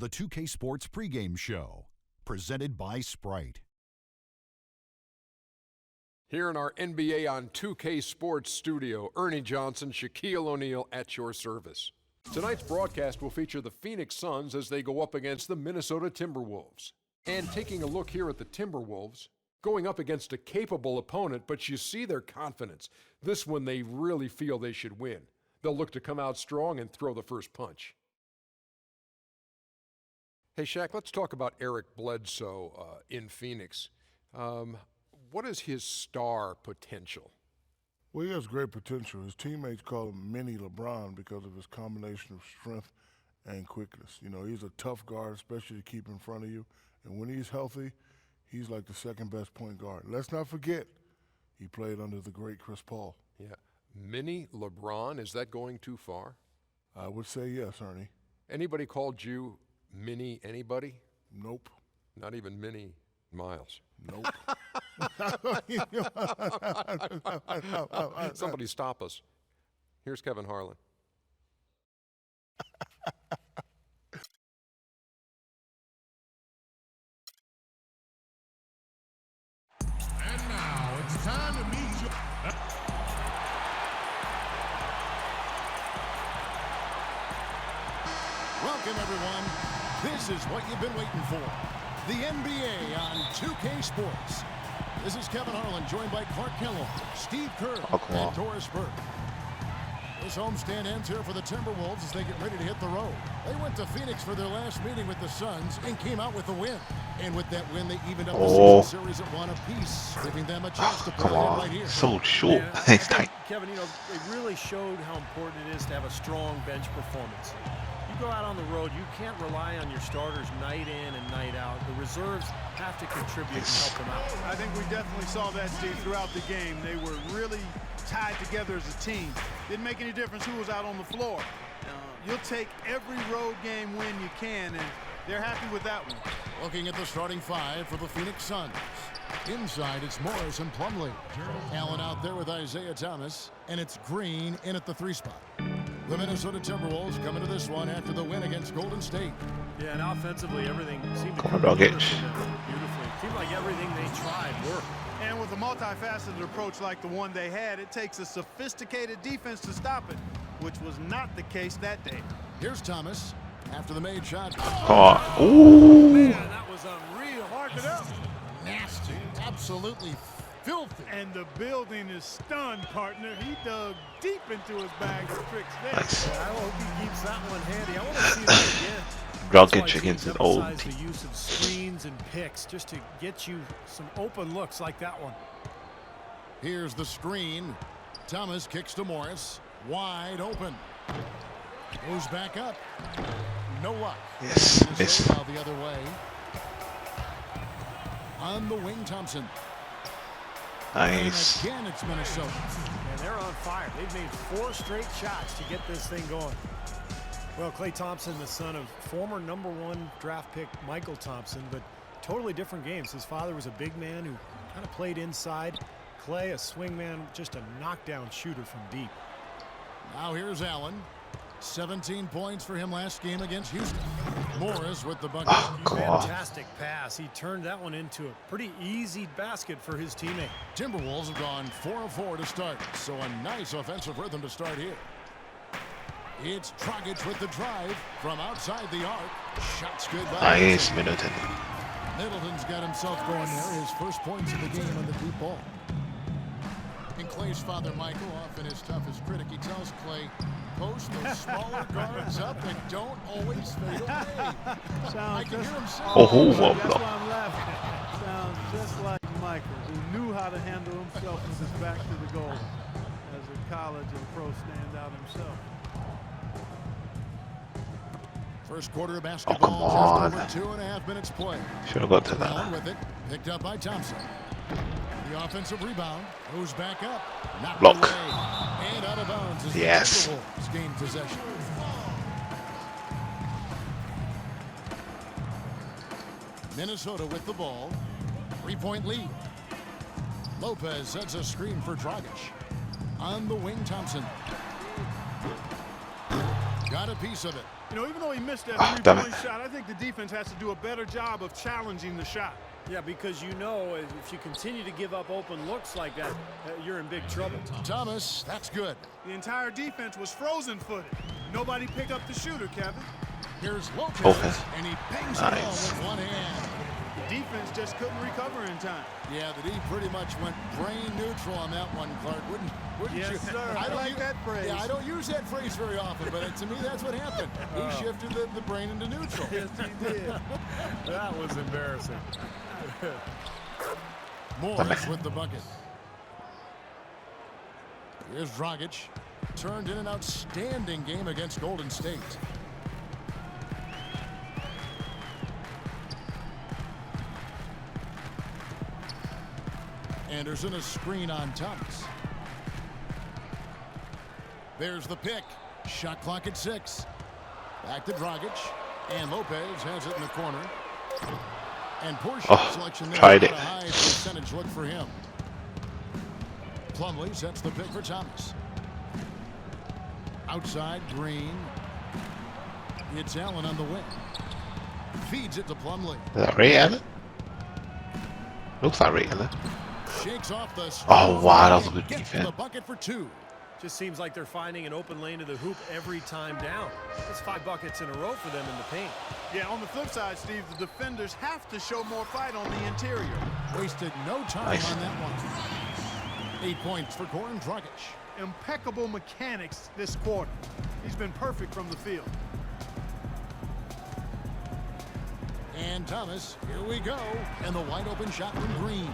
the 2K Sports pregame show, presented by Sprite. Here in our NBA on 2K Sports studio, Ernie Johnson, Shaquille O'Neal at your service. Tonight's broadcast will feature the Phoenix Suns as they go up against the Minnesota Timberwolves. And taking a look here at the Timberwolves, going up against a capable opponent, but you see their confidence. This one they really feel they should win. They'll look to come out strong and throw the first punch. Hey, Shaq, let's talk about Eric Bledsoe in Phoenix. What is his star potential? Well, he has great potential. His teammates call him Mini LeBron because of his combination of strength and quickness. You know, he's a tough guard, especially to keep in front of you. And when he's healthy, he's like the second best point guard. Let's not forget, he played under the great Chris Paul. Yeah. Mini LeBron, is that going too far? I would say yes, Ernie. Anybody called you Mini anybody? Nope. Not even Mini Miles? Nope. Somebody stop us. Here's Kevin Harlan. And now it's time to meet you. Welcome, everyone. This is what you've been waiting for. The NBA on 2K Sports. This is Kevin Harlan, joined by Clark Kellogg, Steve Kerr, and Doris Burke. This homestand ends here for the Timberwolves as they get ready to hit the road. They went to Phoenix for their last meeting with the Suns and came out with a win. And with that win, they evened up the season series at one apiece, giving them a chance to play it right here. So short. It's tight. Kevin, you know, they really showed how important it is to have a strong bench performance. You go out on the road, you can't rely on your starters night in and night out. The reserves have to contribute and help them out. I think we definitely saw that, Steve, throughout the game. They were really tied together as a team. Didn't make any difference who was out on the floor. You'll take every road game win you can, and they're happy with that one. Looking at the starting five for the Phoenix Suns. Inside, it's Morris and Plumlee. Allen out there with Isaiah Thomas, and it's Green in at the 3 spot. The Minnesota Timberwolves come into this one after the win against Golden State. Yeah, and offensively, everything seemed to come together beautifully. It seemed like everything they tried worked. And with a multifaceted approach like the one they had, it takes a sophisticated defense to stop it, which was not the case that day. Here's Thomas after the made shot. Ooh. Man, that was unreal. Mark it up. Nasty. Absolutely filthy. And the building is stunned, partner. He dug deep into his bag of tricks there. Nice. I hope he keeps that one handy. I want to see that again. Dragic against an old team. The use of screens and picks just to get you some open looks like that one. Here's the screen. Thomas kicks to Morris. Wide open. Goes back up. No luck. Yes, miss. The other way. On the wing, Thompson. Nice. And again, it's Minnesota. And they're on fire. They've made 4 straight shots to get this thing going. Well, Klay Thompson, the son of former #1 draft pick Michael Thompson, but totally different games. His father was a big man who kind of played inside. Klay, a swing man, just a knockdown shooter from deep. Now here's Allen. 17 points for him last game against Houston. Morris with the bucket. Fantastic pass. He turned that one into a pretty easy basket for his teammate. Timberwolves have gone 4 of 4 to start, so a nice offensive rhythm to start here. It's Dragic with the drive from outside the arc. Shots good by Nice, Middleton. Middleton's got himself going there. His first points of the game on the deep ball. And Klay's father, Michael, often his toughest critic, he tells Klay, post those smaller guards up and don't always fade away. I can hear him say, that's why I'm laughing. Sounds just like Michael, who knew how to handle himself with his back to the goal as a college and pro standout himself. First quarter of basketball, just over 2.5 minutes play. Should have got to that. Allen with it, picked up by Thompson. The offensive rebound goes back up. Block. Away, and out of bounds as yes. the Timberwolves gain possession. Minnesota with the ball. 3-point lead. Lopez sets a screen for Dragic. On the wing, Thompson. Got a piece of it. You know, even though he missed that damn it. three-point shot, I think the defense has to do a better job of challenging the shot. Yeah, because you know if you continue to give up open looks like that, you're in big trouble. Thomas, that's good. The entire defense was frozen-footed. Nobody picked up the shooter, Kevin. Here's Lopez, Lopez. and he bangs it home Nice. with one hand. The defense just couldn't recover in time. Yeah, the D pretty much went brain neutral on that one, Clark. Wouldn't Yes, you? sir. I don't like that phrase. Yeah, I don't use that phrase very often, but to me, that's what happened. He shifted the brain into neutral. Yes, he did. That was embarrassing. Morris with the bucket. Here's Dragic. Turned in an outstanding game against Golden State. Anderson a screen on Thomas. There's the pick. Shot clock at 6. Back to Dragic. And Lopez has it in the corner. And poor shot selection there. Tried it. A high percentage look for him. Plumlee sets the pick for Thomas. Outside, Green. It's Allen on the wing. Feeds it to Plumlee. Is that Ray Allen? Looks like Ray Allen. Shakes off the Oh, wow, that was a good gets defense. the bucket for 2. Just seems like they're finding an open lane to the hoop every time down. That's 5 buckets in a row for them in the paint. Yeah, on the flip side, Steve, the defenders have to show more fight on the interior. Wasted no time Nice. on that one. 8 points for Goran Dragic. Impeccable mechanics this quarter. He's been perfect from the field. And Thomas, here we go. And the wide open shot from Green.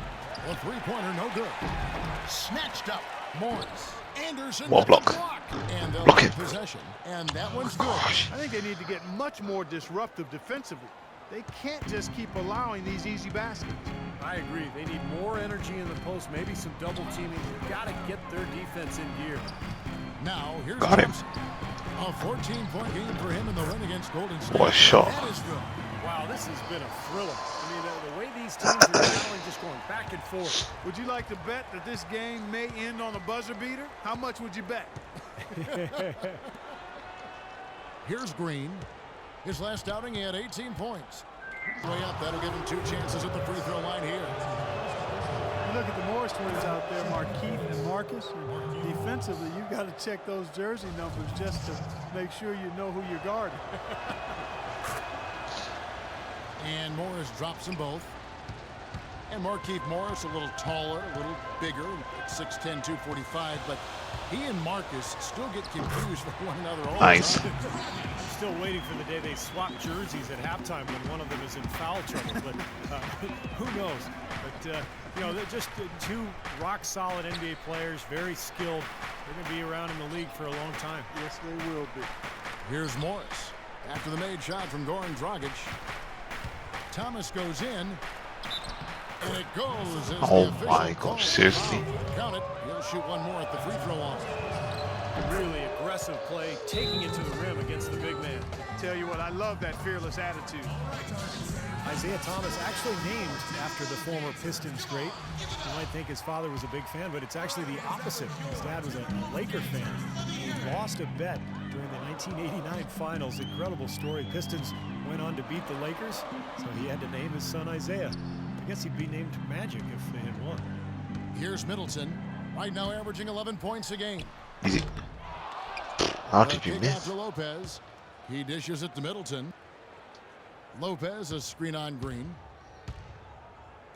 A three-pointer, no good. Snatched up. Morris. Anderson. Wall with the block. And they'll Block get it. possession. And that one's good. Gosh. I think they need to get much more disruptive defensively. They can't just keep allowing these easy baskets. I agree. They need more energy in the post, maybe some double teaming. They've got to get their defense in gear. Now, here's Got him. Thompson. A 14-point game for him in the win against Golden State. What a shot. That is good. Wow, this has been a thriller. I mean, the way these teams are battling, just going back and forth. Would you like to bet that this game may end on a buzzer beater? How much would you bet? Here's Green. His last outing, he had 18 points. Way up, that'll give him 2 chances at the free throw line here. You look at the Morris twins out there, Markeith and Marcus. And defensively, you've got to check those jersey numbers just to make sure you know who you're guarding. And Morris drops them both. And Markeith Morris a little taller, a little bigger, 6'10", 245, but he and Marcus still get confused with one another all Nice. the time. Still waiting for the day they swap jerseys at halftime when one of them is in foul trouble. But who knows? But, you know, they're just 2 rock-solid NBA players, very skilled. They're going to be around in the league for a long time. Yes, they will be. Here's Morris. After the made shot from Goran Dragic. Thomas goes in. And it goes. As Oh the official my calls gosh, it seriously? foul. Count it. He'll shoot one more at the free throw line. Really aggressive play, taking it to the rim against the big man. Tell you what, I love that fearless attitude. Isaiah Thomas actually named after the former Pistons great. You might think his father was a big fan, but it's actually the opposite. His dad was a Laker fan. He lost a bet during the 1989 finals. Incredible story. Pistons went on to beat the Lakers, so he had to name his son Isaiah. I guess he'd be named Magic if they had won. Here's Middleton. Right now averaging 11 points a game. Easy. How The did you kick out miss? to Lopez. He dishes it to Middleton. Lopez a screen on Green.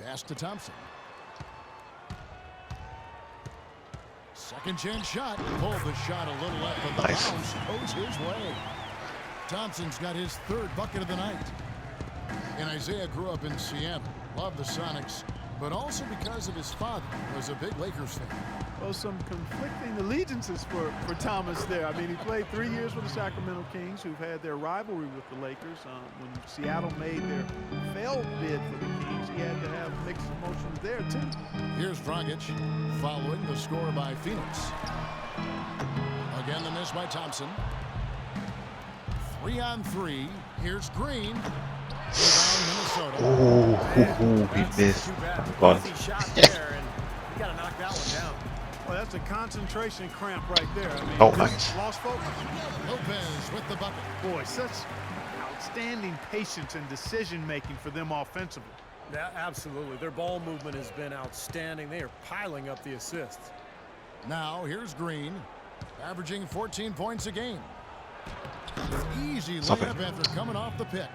Pass to Thompson. Second chance shot. Pulled the shot a little left, but the Nice. bounce goes his way. Thompson's got his 3rd bucket of the night. And Isaiah grew up in Seattle. Loved the Sonics, but also because of his father was a big Lakers fan. Well, some conflicting allegiances for Thomas there. I mean, he played 3 years with the Sacramento Kings, who've had their rivalry with the Lakers. When Seattle made their failed bid for the Kings, he had to have mixed emotions there, too. Here's Dragic following the score by Phoenix. Again, the miss by Thompson. 3 on 3. Here's Green. Rebound, Minnesota. Oh, he That's missed. too bad. God. Easy shot there, and you got to knock that one down. Well, that's a concentration cramp right there. I mean, Oh, nice. lost focus. Lopez with the bucket. Boy, such outstanding patience and decision-making for them offensively. Yeah, absolutely. Their ball movement has been outstanding. They are piling up the assists. Now here's Green, averaging 14 points a game. Easy Stop layup it. after coming off the pick.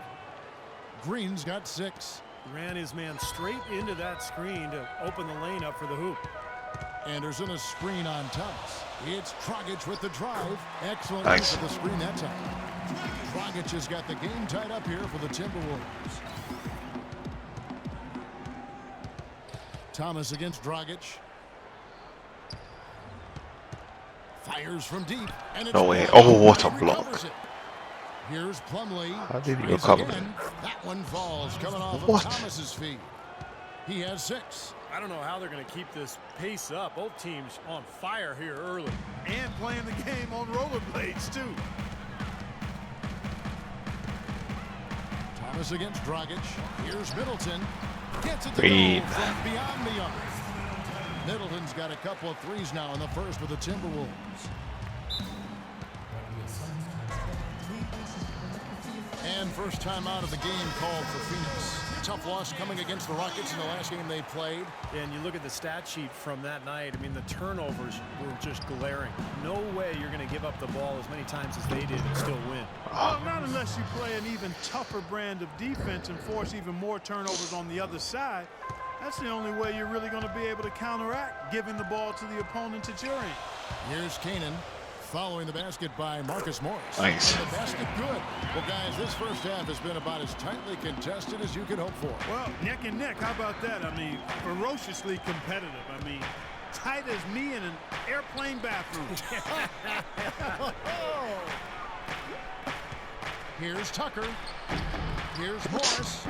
Green's got 6. Ran his man straight into that screen to open the lane up for the hoop. Anderson a screen on Thomas. It's Dragic with the drive. Excellent Nice. use of the screen that time. Dragic has got the game tied up here for the Timberwolves. Thomas against Dragic. Fires from deep. And it's No way. Plumlee. Oh, what a He block. recovers it. Here's Plumlee. How did he Plays recover again. That one falls coming off What? of Thomas's feet. He has 6. I don't know how they're going to keep this pace up. Both teams on fire here early. And playing the game on rollerblades, too. Thomas against Dragic. Here's Middleton. Gets it to Breathe. go from beyond the arc. Middleton's got a couple of threes now in the first for the Timberwolves. And first time out of the game called for Phoenix. Tough loss coming against the Rockets in the last game they played. And you look at the stat sheet from that night. I mean, the turnovers were just glaring. No way you're going to give up the ball as many times as they did and still win. Well, not unless you play an even tougher brand of defense and force even more turnovers on the other side. That's the only way you're really going to be able to counteract giving the ball to the opponent at your end. Here's Kanan following the basket by Marcus Morris. Nice. And the basket good. Well, guys, this first half has been about as tightly contested as you could hope for. Well, neck and neck. How about that? I mean, ferociously competitive. I mean, tight as me in an airplane bathroom. Here's Tucker. Here's Morris.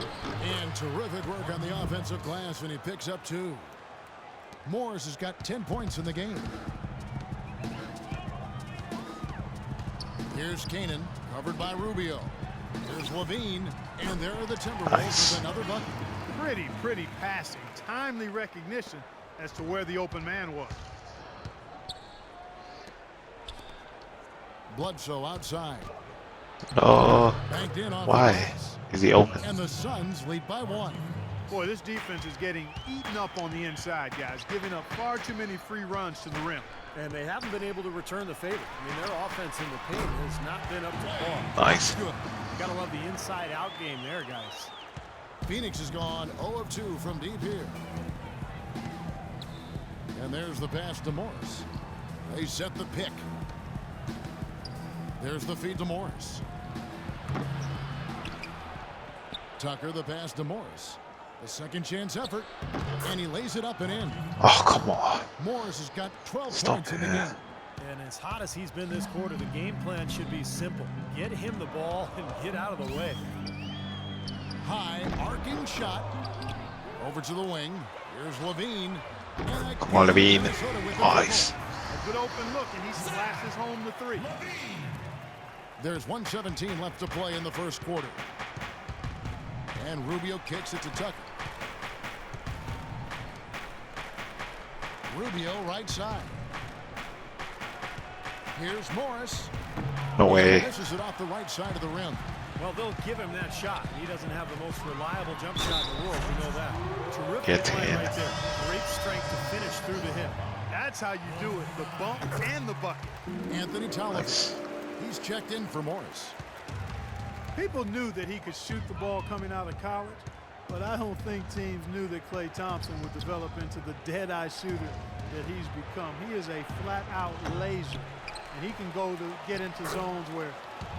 And terrific work on the offensive glass, and he picks up 2. Morris has got 10 points in the game. Here's Kanan, covered by Rubio. Here's Levine, and there are the Timberwolves with another bucket. Pretty passing. Timely recognition as to where the open man was. Bledsoe outside. No. Banked in off Why? the glass. Is he open? And the Suns lead by 1. Boy, this defense is getting eaten up on the inside, guys, giving up far too many free runs to the rim. And they haven't been able to return the favor. I mean, their offense in the paint has not been up to par. Nice. Good. Got to love the inside-out game there, guys. Phoenix has gone 0 of 2 from deep here. And there's the pass to Morris. They set the pick. There's the feed to Morris. Tucker, the pass to Morris. The second chance effort. And he lays it up and in. Oh, come on. Morris has got 12 Stop points in the it. game. And as hot as he's been this quarter, the game plan should be simple. Get him the ball and get out of the way. High arcing shot. Over to the wing. Here's Levine. Come on, Levine. Nice. A good open look, and he slashes home the 3. There's 1:17 left to play in the first quarter. And Rubio kicks it to Tucker. Rubio right side. Here's Morris. No way. Misses it off the right side of the rim. Well, they'll give him that shot. He doesn't have the most reliable jump shot in the world. We know that. Terrific Get play him. right there. Great strength to finish through the hip. That's how you do it, the bump and the bucket. Anthony Tolliver. Nice. He's checked in for Morris. People knew that he could shoot the ball coming out of college, but I don't think teams knew that Klay Thompson would develop into the dead-eye shooter that he's become. He is a flat-out laser, and he can go to get into zones where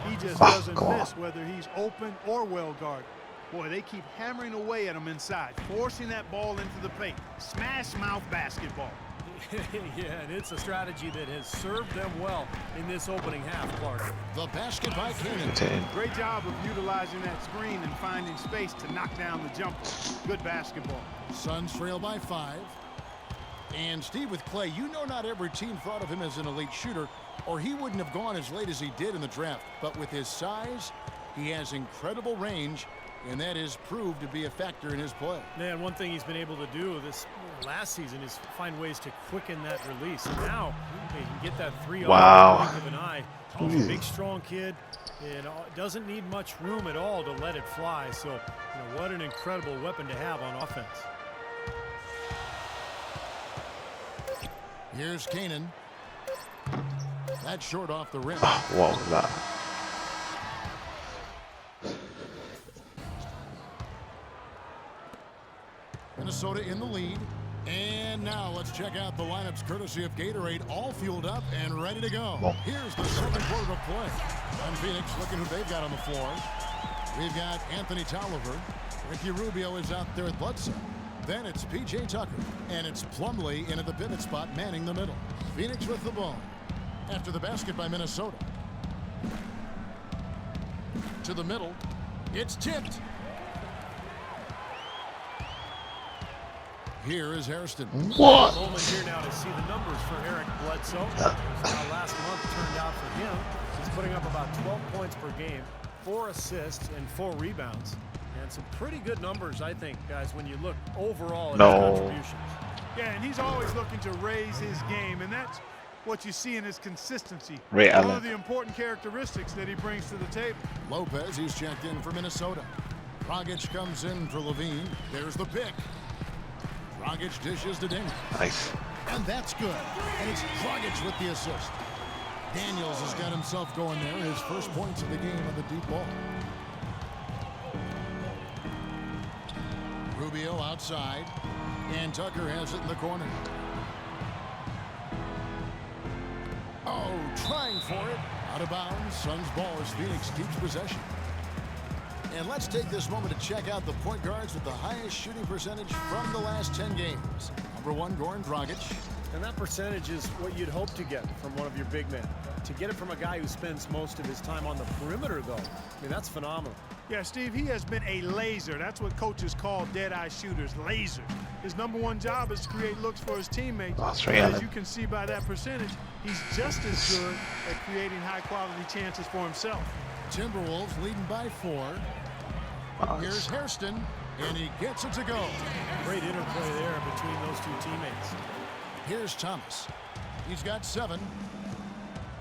he just doesn't miss, whether he's open or well-guarded. Boy, they keep hammering away at him inside, forcing that ball into the paint. Smash-mouth basketball. Yeah, and it's a strategy that has served them well in this opening half, Clark. The basket by Kanan. 10. Great job of utilizing that screen and finding space to knock down the jumper. Good basketball. Suns trail by 5. And Steve, with Klay, you know not every team thought of him as an elite shooter, or he wouldn't have gone as late as he did in the draft. But with his size, he has incredible range, and that has proved to be a factor in his play. Man, one thing he's been able to do this last season is find ways to quicken that release. And now he can get that 3 off the blink of an eye. He's a big, strong kid. It doesn't need much room at all to let it fly. So, what an incredible weapon to have on offense. Here's Kanan. That's short off the rim. What was that? Minnesota in the lead. And now let's check out the lineups courtesy of Gatorade, all fueled up and ready to go. Here's the second quarter of play. And Phoenix, looking who they've got on the floor. We've got Anthony Tolliver. Ricky Rubio is out there at Bledsoe. Then it's P.J. Tucker. And it's Plumlee in at the pivot spot, manning the middle. Phoenix with the ball. After the basket by Minnesota. To the middle. It's tipped. Here is Hairston. What? Moment here now to see the numbers for Eric Bledsoe. How last month turned out for him. He's putting up about 12 points per game, 4 assists, and 4 rebounds. And some pretty good numbers, I think, guys, when you look overall at his contributions. Yeah, and he's always looking to raise his game, and that's what you see in his consistency. Ray One Allen. of the important characteristics that he brings to the table. Lopez, he's checked in for Minnesota. Dragic comes in for Levine. There's the pick. Dragic dishes to Daniels. Nice. And that's good. And it's Dragic with the assist. Daniels has got himself going there. His first points of the game on the deep ball. Rubio outside. And Tucker has it in the corner. Oh, trying for it. Out of bounds. Suns ball as Phoenix keeps possession. And let's take this moment to check out the point guards with the highest shooting percentage from the last 10 games. Number 1, Goran Dragic. And that percentage is what you'd hope to get from one of your big men. To get it from a guy who spends most of his time on the perimeter, though, I mean, that's phenomenal. Yeah, Steve, he has been a laser. That's what coaches call dead-eye shooters, lasers. His number 1 job is to create looks for his teammates. As you can see by that percentage, he's just as good at creating high-quality chances for himself. Timberwolves leading by 4. Here's Hairston, and he gets it to go. Great interplay there between those two teammates. Here's Thomas. He's got 7.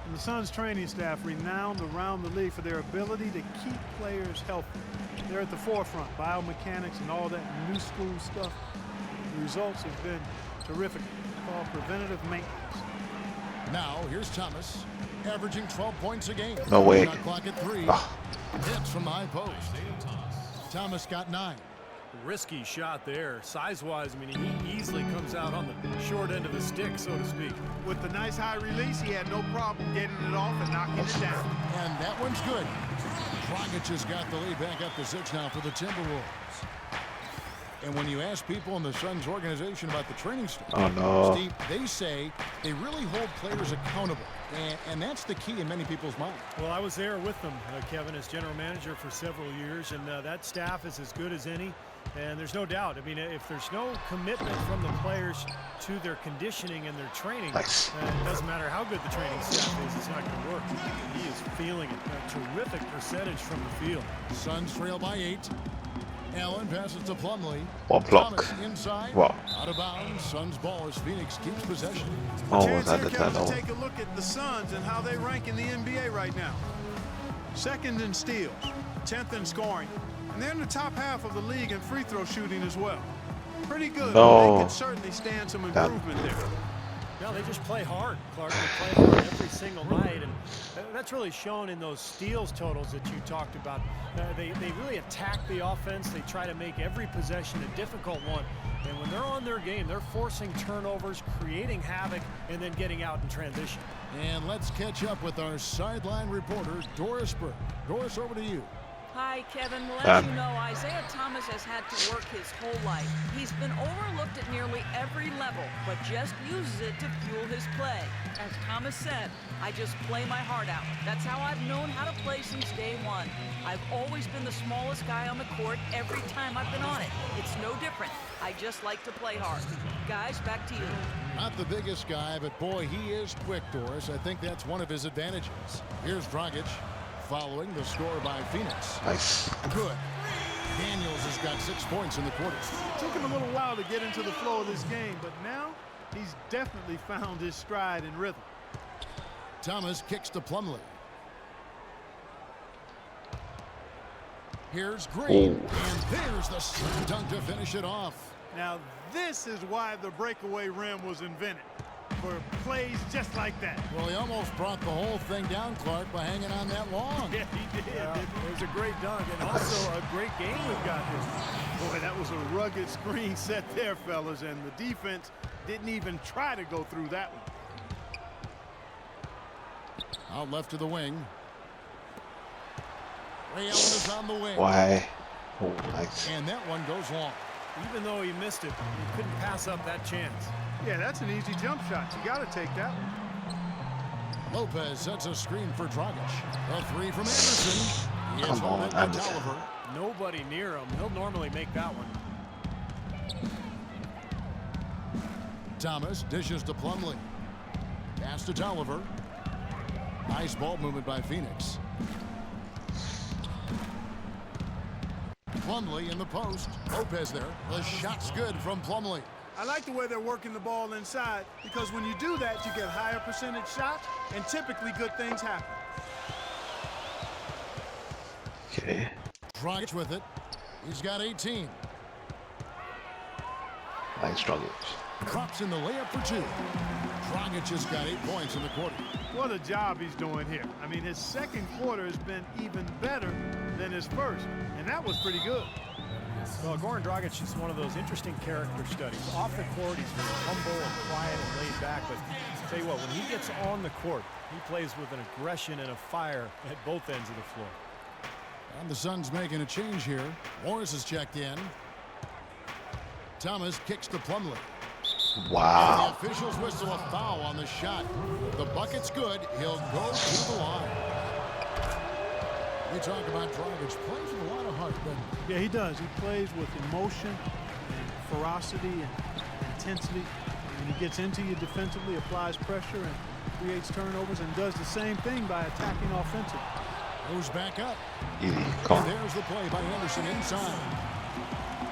And the Suns training staff renowned around the league for their ability to keep players healthy. They're at the forefront, biomechanics and all that new school stuff. The results have been terrific. It's called preventative maintenance. Now, here's Thomas, averaging 12 points a game. No way. Shot clock at 3. Hits from the high post. Thomas got 9. Risky shot there. Size-wise, I mean, he easily comes out on the short end of the stick, so to speak. With the nice high release, he had no problem getting it off and knocking it down. And that one's good. Dragic has got the lead back up to 6 now for the Timberwolves. And when you ask people in the Suns organization about the training staff, Steve, they say they really hold players accountable. And that's the key in many people's minds. Well, I was there with them, Kevin, as general manager for several years, and that staff is as good as any. And there's no doubt. I mean, if there's no commitment from the players to their conditioning and their training, it doesn't matter how good the training staff is, it's not going to work. He is feeling it. A terrific percentage from the field. Suns trail by 8. Allen passes to Plumlee. What block? Thomas inside. What? Out of bounds. Suns ball as Phoenix keeps possession. Oh, Chance was that here, the Kevin, to 10? take a look at the Suns and how they rank in the NBA right now. 2nd in steals, 10th in scoring, and they're in the top half of the league in free throw shooting as well. Pretty good. No. They can certainly stand some improvement there. No, they just play hard, Clark. They play hard every single night, and that's really shown in those steals totals that you talked about. They really attack the offense. They try to make every possession a difficult one. And when they're on their game, they're forcing turnovers, creating havoc, and then getting out in transition. And let's catch up with our sideline reporter, Doris Burke. Doris, over to you. Hi, Kevin. Well, as you know, Isaiah Thomas has had to work his whole life. He's been overlooked at nearly every level, but just uses it to fuel his play. As Thomas said, I just play my heart out. That's how I've known how to play since day one. I've always been the smallest guy on the court every time I've been on it. It's no different. I just like to play hard. Guys, back to you. Not the biggest guy, but boy, he is quick, Doris. I think that's one of his advantages. Here's Dragic. Following the score by Phoenix. Nice. Good. Daniels has got 6 points in the quarter. It took him a little while to get into the flow of this game, but now he's definitely found his stride and rhythm. Thomas kicks to Plumlee. Here's Green, and there's the slam dunk to finish it off. Now, this is why the breakaway rim was invented, for plays just like that. Well, he almost brought the whole thing down, Clark, by hanging on that long. Yeah, he did. It was a great dunk and also a great game we've got here. Boy, that was a rugged screen set there, fellas, and the defense didn't even try to go through that one. Out left to the wing. Ray Allen is on the wing. Why? Oh, nice. And that one goes long. Even though he missed it, he couldn't pass up that chance. Yeah, that's an easy jump shot. You got to take that one. Lopez sets a screen for Dragic. A 3 from Anderson. He is Come on, holding by Anderson. Tolliver. Nobody near him. He'll normally make that one. Thomas dishes to Plumlee. Pass to Tolliver. Nice ball movement by Phoenix. Plumlee in the post. Lopez there. The shot's good from Plumlee. I like the way they're working the ball inside, because when you do that, you get higher percentage shots, and typically good things happen. Okay. Dragic with it. He's got 18. Nice struggles. Drops in the layup for 2. Dragic has got 8 points in the quarter. What a job he's doing here. I mean, his second quarter has been even better than his first, and that was pretty good. Well, Goran Dragic is one of those interesting character studies. Off the court, he's very humble and quiet and laid back, but I'll tell you what, when he gets on the court, he plays with an aggression and a fire at both ends of the floor. And the Suns making a change here. Morris is checked in. Thomas kicks to Plumlee. Wow. And the officials whistle a foul on the shot. The bucket's good. He'll go to the line. We talk about Dragic. Plays with a lot of heart, doesn't he? Yeah, he does. He plays with emotion and ferocity and intensity. And he gets into you defensively, applies pressure, and creates turnovers, and does the same thing by attacking offensively. Goes back up. Easy. Come on. There's the play by Anderson inside.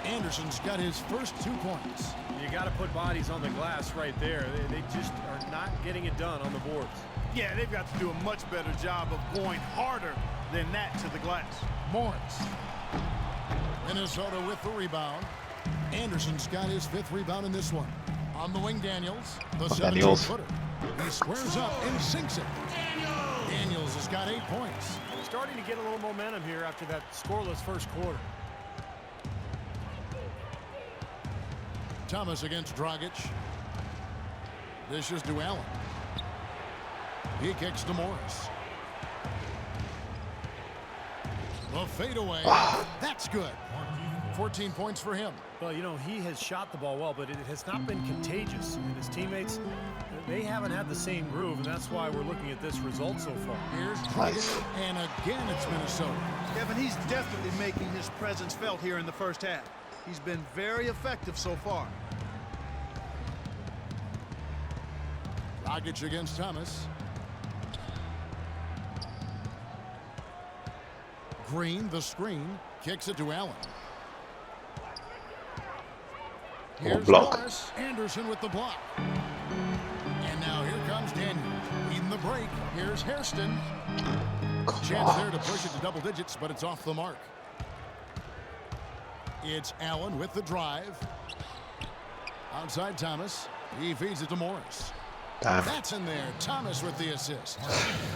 Anderson's got his first 2 points. You got to put bodies on the glass right there. They just are not getting it done on the boards. Yeah, they've got to do a much better job of going harder than that to the glass. Morris. Minnesota with the rebound. Anderson's got his 5th rebound in this one. On the wing, Daniels. The 17-footer. He squares up and sinks it. Daniels has got 8 points. Starting to get a little momentum here after that scoreless first quarter. Thomas against Dragic. Dishes to Allen. He kicks to Morris. The fadeaway. That's good. 14 points for him. Well, you know, he has shot the ball well, but it has not been contagious. And his teammates, they haven't had the same groove, and that's why we're looking at this result so far. Here's Dragic, and again it's Minnesota. Kevin, he's definitely making his presence felt here in the first half. He's been very effective so far. Dragic against Thomas. Green, the screen, kicks it to Allen. Here's block. Morris. Anderson with the block. And now here comes Daniels. Leading the break. Here's Hairston. Chance there to push it to double digits, but it's off the mark. It's Allen with the drive. Outside Thomas. He feeds it to Morris. Damn. That's in there. Thomas with the assist.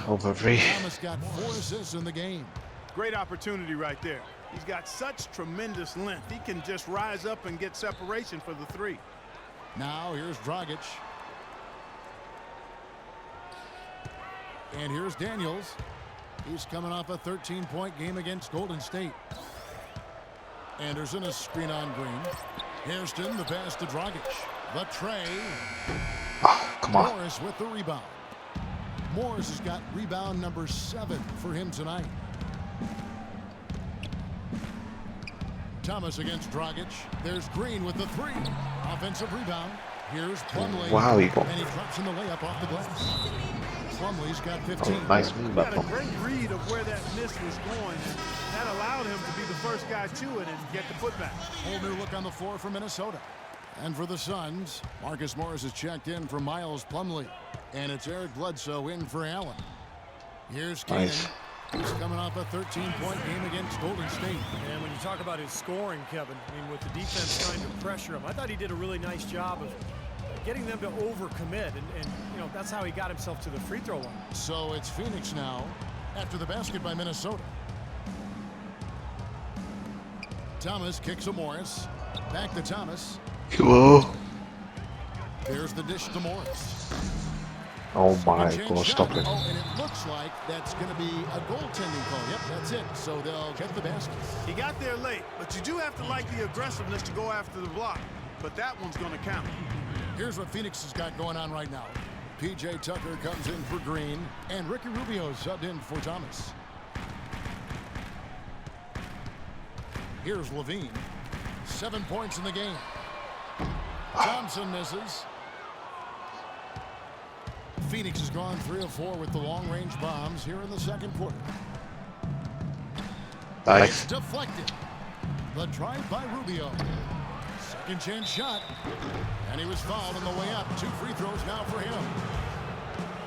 Over 3. Thomas got 4 assists in the game. Great opportunity right there. He's got such tremendous length. He can just rise up and get separation for the 3. Now here's Dragic. And here's Daniels. He's coming off a 13-point game against Golden State. Anderson, a screen on Green. Hairston, the pass to Dragic. The tray. Come on. Morris with the rebound. Morris has got rebound number 7 for him tonight. Thomas against Dragic. There's Green with the 3. Offensive rebound. Here's Plumlee. Wow, he got. And he drops in the layup off the glass. Plumlee's got 15. Oh, nice move by Got a Plumlee. great read of where that miss was going, and that allowed him to be the first guy to it and get the putback. Whole new look on the floor for Minnesota. And for the Suns, Marcus Morris is checked in for Miles Plumlee. And it's Eric Bledsoe in for Allen. Here's Keenan. Nice. He's coming off a 13-point game against Golden State. And when you talk about his scoring, Kevin, I mean, with the defense trying to pressure him, I thought he did a really nice job of getting them to overcommit. And you know, that's how he got himself to the free throw line. So it's Phoenix now after the basket by Minnesota. Thomas kicks to Morris. Back to Thomas. Whoa. Here's the dish to Morris. Oh my Second god, chance stop shot. it. Oh, and it looks like that's going to be a goaltending call. Yep, that's it. So they'll get the basket. He got there late, but you do have to like the aggressiveness to go after the block. But that one's going to count. Here's what Phoenix has got going on right now. P.J. Tucker comes in for Green, and Ricky Rubio subbed in for Thomas. Here's Levine. 7 points in the game. Thompson misses. Phoenix has gone 3 of 4 with the long-range bombs here in the second quarter. Nice. It's deflected. The drive by Rubio. Second chance shot. And he was fouled on the way up. 2 free throws now for him.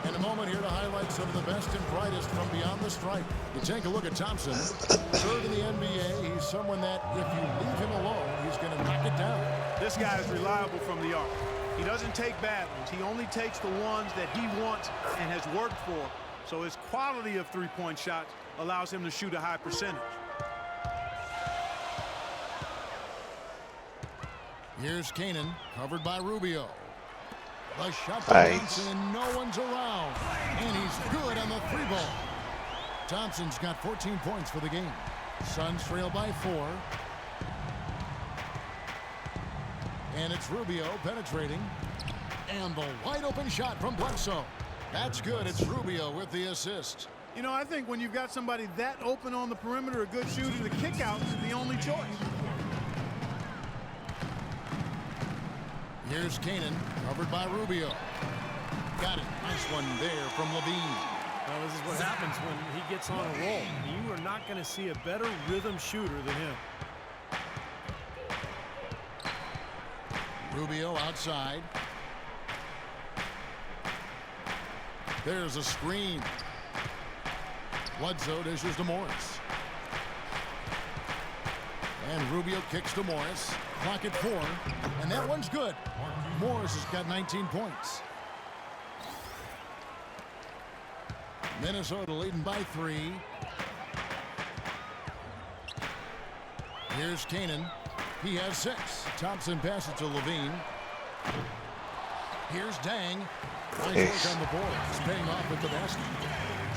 In a moment here to highlight some of the best and brightest from beyond the stripe. You take a look at Thompson. Third in the NBA. He's someone that if you leave him alone, he's going to knock it down. This guy is reliable from the arc. He doesn't take bad ones. He only takes the ones that he wants and has worked for. So his quality of three-point shots allows him to shoot a high percentage. Here's Kanan, covered by Rubio. The shot by Thompson, and no one's around. And he's good on the 3-ball. Thompson's got 14 points for the game. Suns trail by 4. And it's Rubio penetrating. And the wide open shot from Bledsoe. That's good. It's Rubio with the assist. You know, I think when you've got somebody that open on the perimeter, a good shooter, the kick out is the only choice. Here's Kanan, covered by Rubio. Got it. Nice one there from Levine. Well, this is what happens when he gets on a roll. You are not going to see a better rhythm shooter than him. Rubio outside. There's a screen. Bledsoe dishes to Morris. And Rubio kicks to Morris. Clock at 4. And that one's good. Morris has got 19 points. Minnesota leading by 3. Here's Kanan. He has 6. Thompson passes to Levine. Here's Dang. Nice work on the board. He's paying off at the basket.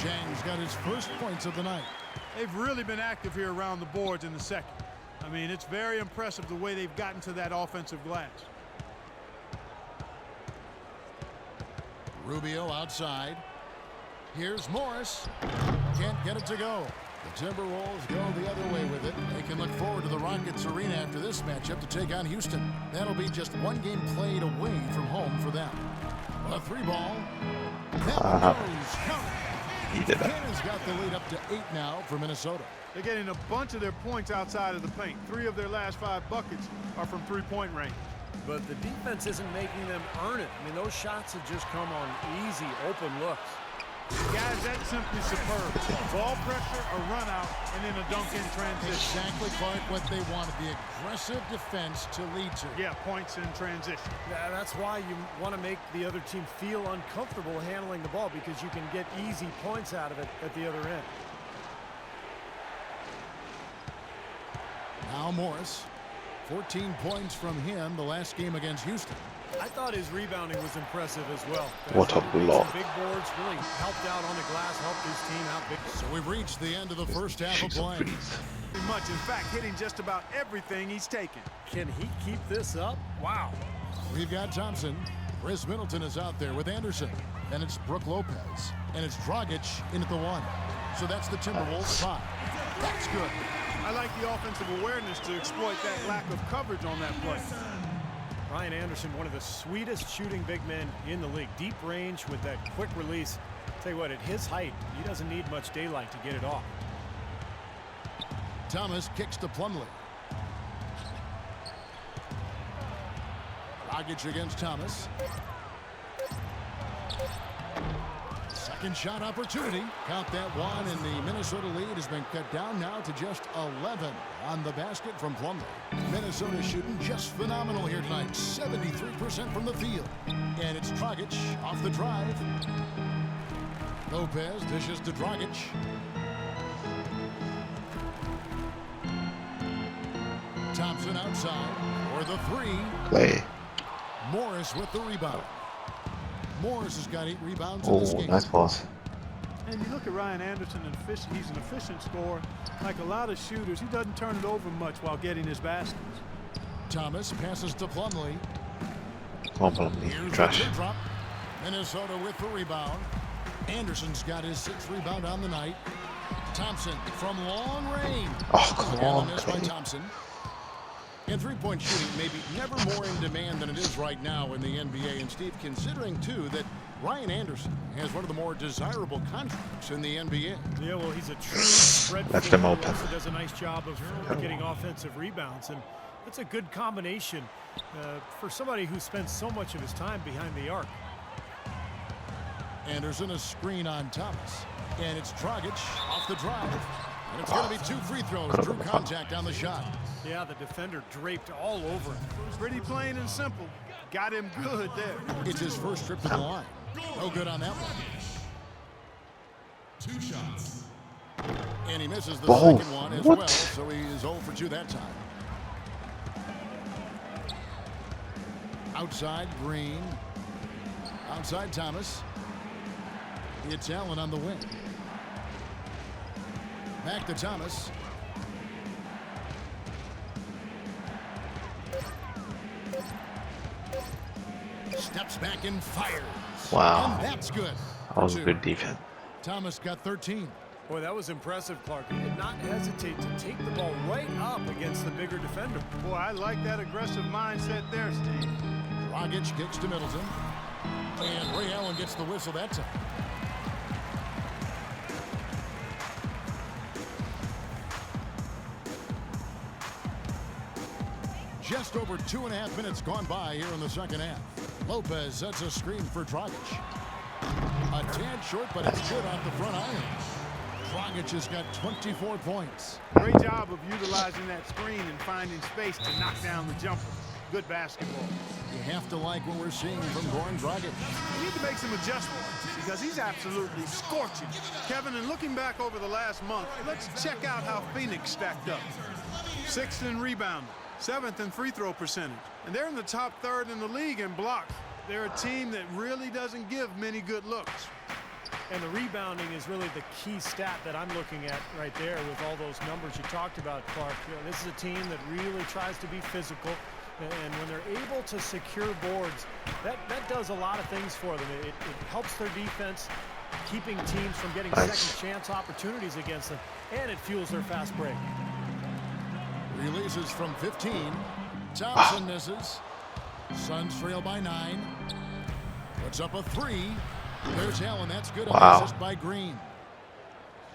Jang's got his first points of the night. They've really been active here around the boards in the second. I mean, it's very impressive the way they've gotten to that offensive glass. Rubio outside. Here's Morris. Can't get it to go. The Timberwolves go the other way with it. They can look forward to the Rockets Arena after this matchup to take on Houston. That'll be just one game played away from home for them. A 3-ball. That goes. Count. He did that. Cannon's got the lead up to 8 now for Minnesota. They're getting a bunch of their points outside of the paint. 3 of their last 5 buckets are from three-point range. But the defense isn't making them earn it. I mean, those shots have just come on easy, open looks. Guys, that's simply superb. Ball pressure, a run out, and then a dunk in transition. Exactly, Clark, what they wanted. The aggressive defense to lead to. Yeah, points in transition. Yeah, that's why you want to make the other team feel uncomfortable handling the ball, because you can get easy points out of it at the other end. Now Morris. 14 points from him the last game against Houston. I thought his rebounding was impressive as well. What a block. Big boards really helped out on the glass, helped his team out big. So we've reached the end of the first half of play. Pretty much, in fact, hitting just about everything he's taken. Can he keep this up? Wow. We've got Thompson. Chris Middleton is out there with Anderson. And it's Brook Lopez. And it's Dragic in at the 1. So that's the Timberwolves 5. That's good. I like the offensive awareness to exploit that lack of coverage on that play. Ryan Anderson, one of the sweetest shooting big men in the league. Deep range with that quick release. Tell you what, at his height, he doesn't need much daylight to get it off. Thomas kicks to Plumlee. Dragic against Thomas. Second shot opportunity. Count that one, and the Minnesota lead has been cut down now to just 11 on the basket from Plumlee. Minnesota shooting just phenomenal here tonight. 73% from the field. And it's Dragic off the drive. Lopez dishes to Dragic. Thompson outside for the three. Play. Morris with the rebound. Morris has got 8 rebounds in this game. Nice pass. And you look at Ryan Anderson, he's an efficient scorer. Like a lot of shooters, he doesn't turn it over much while getting his baskets. Thomas passes to Plumlee. Come on, Plumlee. Trash. Drop. Minnesota with the rebound. Anderson's got his 6th rebound on the night. Thompson from long range. Oh, come on. Missed by Thompson. And three-point shooting maybe never more in demand than it is right now in the NBA. And Steve, considering too that Ryan Anderson has one of the more desirable contracts in the NBA. Yeah, well, he's a true spread Left him forward. open. Also does a nice job of getting offensive rebounds, and that's a good combination for somebody who spends so much of his time behind the arc. Anderson a screen on Thomas, and it's Dragic off the drive. And it's going to be 2 free throws. Drew contact on the shot. Yeah, the defender draped all over him. Pretty plain and simple. Got him good there. It's his first trip to the line. No good on that one. 2 shots. And he misses the Whoa. second one as What? well, so he is 0 for 2 that time. Outside, Green. Outside, Thomas. It's Allen on the wing. Back to Thomas. Steps back and fires. Wow. And that's good. That was good defense. Thomas got 13. Boy, that was impressive, Clark. He did not hesitate to take the ball right up against the bigger defender. Boy, I like that aggressive mindset there, Steve. Dragic kicks to Middleton. And Ray Allen gets the whistle that time. Just over 2.5 minutes gone by here in the second half. Lopez sets a screen for Dragic. A tad short, but it's good off the front iron. Dragic has got 24 points. Great job of utilizing that screen and finding space to knock down the jumper. Good basketball. You have to like what we're seeing from Goran Dragic. We need to make some adjustments because he's absolutely scorching. Kevin, and looking back over the last month, let's check out how Phoenix stacked up. 6th in rebounding, 7th in free throw percentage, and they're in the top 3rd in the league in blocks. They're a team that really doesn't give many good looks. And the rebounding is really the key stat that I'm looking at right there with all those numbers you talked about, Clark. You know, this is a team that really tries to be physical, and when they're able to secure boards, that does a lot of things for them. It helps their defense, keeping teams from getting second chance opportunities against them, and it fuels their fast break. Releases from 15. Thompson misses. Suns trail by 9. Puts up a 3. There's Allen. That's good. Wow. Assist by Green.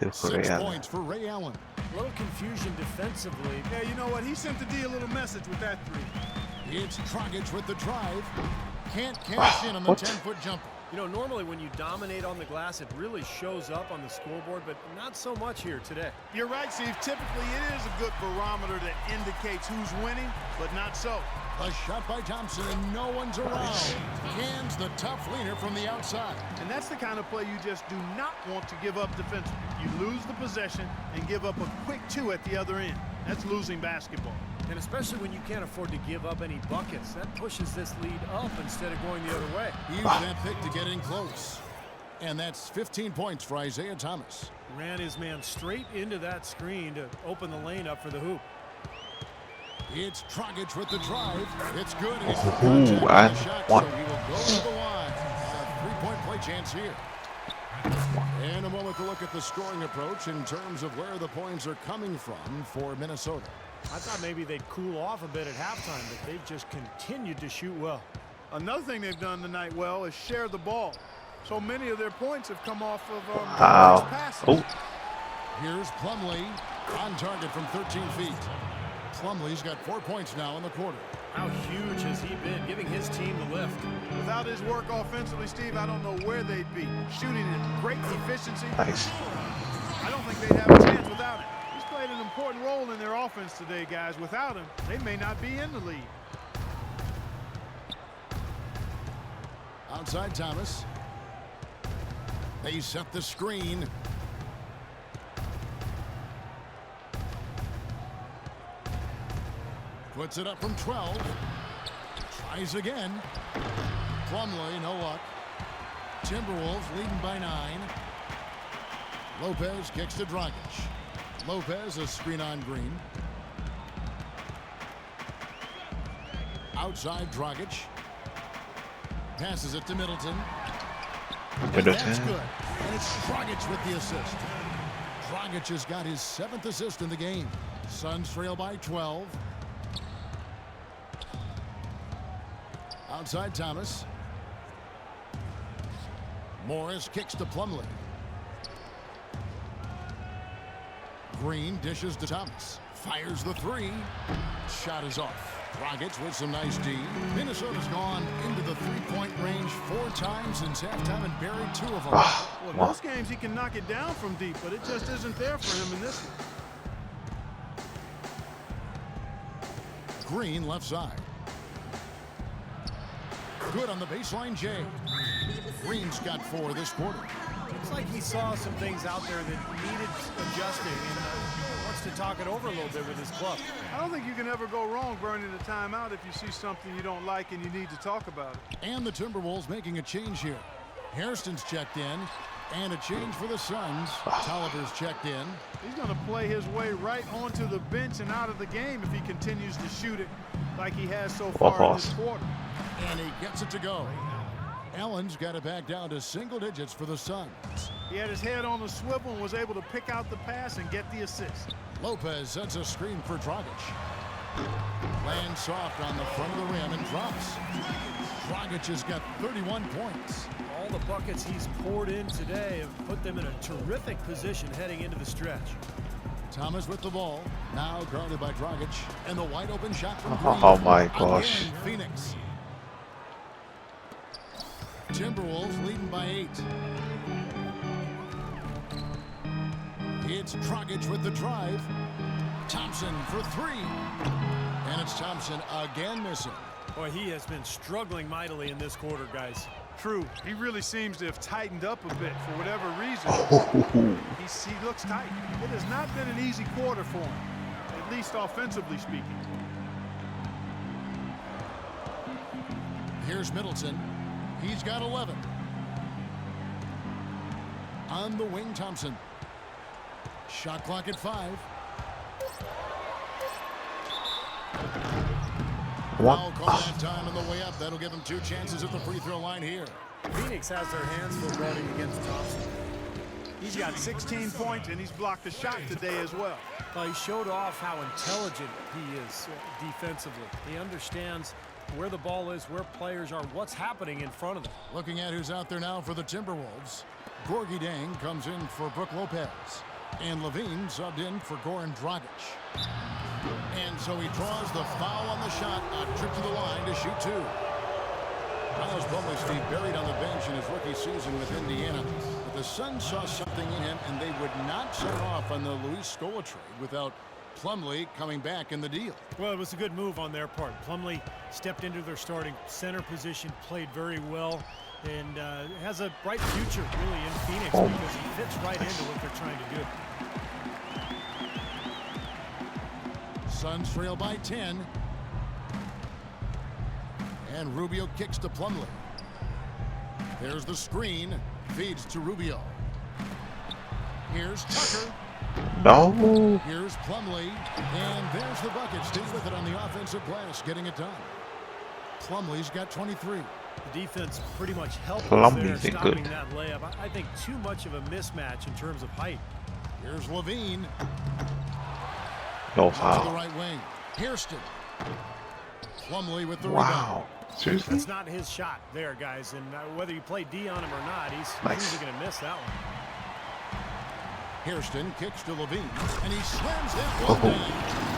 6 points for Ray Allen. A little confusion defensively. Yeah, you know what? He sent the D a little message with that 3. It's Dragic with the drive. Can't cash in on the 10-foot jumper. You know, normally when you dominate on the glass, it really shows up on the scoreboard, but not so much here today. You're right, Steve. Typically, it is a good barometer that indicates who's winning, but not so. A shot by Thompson, and no one's around. Cans the tough leaner from the outside. And that's the kind of play you just do not want to give up defensively. You lose the possession and give up a quick 2 at the other end. That's losing basketball. And especially when you can't afford to give up any buckets, that pushes this lead up instead of going the other way. Use that pick to get in close. And that's 15 points for Isaiah Thomas. Ran his man straight into that screen to open the lane up for the hoop. It's Dragic with the drive. It's good. Ooh, Shot, and so one. he will go to the line. A 3-point play chance here. And a moment to look at the scoring approach in terms of where the points are coming from for Minnesota. I thought maybe they'd cool off a bit at halftime, but they've just continued to shoot well. Another thing they've done tonight well is share the ball. So many of their points have come off of passes. Oh. Here's Plumlee on target from 13 feet. Plumlee's got 4 points now in the quarter. How huge has he been, giving his team the lift? Without his work offensively, Steve, I don't know where they'd be. Shooting at great efficiency. Nice. I don't think they'd have a chance without him. He's played an important role in their offense today, guys. Without him, they may not be in the lead. Outside Thomas. They set the screen. Puts it up from 12. Tries again. Plumlee, no luck. Timberwolves leading by 9. Lopez kicks to Dragic. Lopez a screen on Green. Outside Dragic. Passes it to Middleton. And that's good. And it's Dragic with the assist. Dragic has got his 7th assist in the game. Suns trail by 12. Outside Thomas. Morris kicks to Plumlee. Green dishes to Thomas. Fires the 3. Shot is off. Dragic with some nice D. Minnesota's gone into the 3-point range 4 times since halftime and buried 2 of them. Well, most games he can knock it down from deep, but it just isn't there for him in this one. Green left side. Good on the baseline, Jay. Green's got 4 this quarter. Looks like he saw some things out there that needed adjusting and wants to talk it over a little bit with his club. I don't think you can ever go wrong burning a timeout if you see something you don't like and you need to talk about it. And the Timberwolves making a change here. Hairston's checked in. And a change for the Suns. Tolliver's checked in. He's going to play his way right onto the bench and out of the game if he continues to shoot it like he has so far in this quarter. And he gets it to go. Allen's got it back down to single digits for the Suns. He had his head on the swivel and was able to pick out the pass and get the assist. Lopez sets a screen for Dragic. Lands soft on the front of the rim and drops. Dragic has got 31 points. All the buckets he's poured in today have put them in a terrific position heading into the stretch. Thomas with the ball. Now guarded by Dragic. And the wide open shot from Green. Oh my gosh. Again, Phoenix. Timberwolves leading by 8. It's Dragic with the drive. Thompson for 3. And it's Thompson again missing. Boy, he has been struggling mightily in this quarter, guys. True. He really seems to have tightened up a bit for whatever reason. He looks tight. It has not been an easy quarter for him, at least offensively speaking. Here's Middleton. He's got 11. On the wing, Thompson. Shot clock at 5. Foul call that time on the way up. That'll give them 2 chances at the free throw line here. Phoenix has their hands full running against Thompson. He's got 16 points, and he's blocked a shot today as well. He showed off how intelligent he is defensively. He understands where the ball is, where players are, what's happening in front of them. Looking at who's out there now for the Timberwolves. Gorgie Dang comes in for Brook Lopez. And Levine subbed in for Goran Dragic. And so he draws the foul on the shot. A trip to the line to shoot 2. Miles Plumlee, Steve, buried on the bench in his rookie season with Indiana. But the Suns saw something in him, and they would not sign off on the Luis Scola trade without Plumlee coming back in the deal. Well, it was a good move on their part. Plumlee stepped into their starting center position, played very well, and has a bright future, really, in Phoenix because he fits right into what they're trying to do. Suns trail by 10. And Rubio kicks to Plumlee. There's the screen. Feeds to Rubio. Here's Tucker. No. Here's Plumlee. And there's the bucket. Steve with it on the offensive glass, getting it done. Plumlee's got 23. The defense pretty much helped us Plumlee's there, been stopping good. that layup. I think too much of a mismatch in terms of height. Here's Levine. No To the foul. right wing. Hairston. Plumlee with the Wow. Seriously? That's not his shot there, guys. And whether you play D on him or not, he's Nice. usually going to miss that one. Hairston kicks to Levine, and he slams that one Oh. down.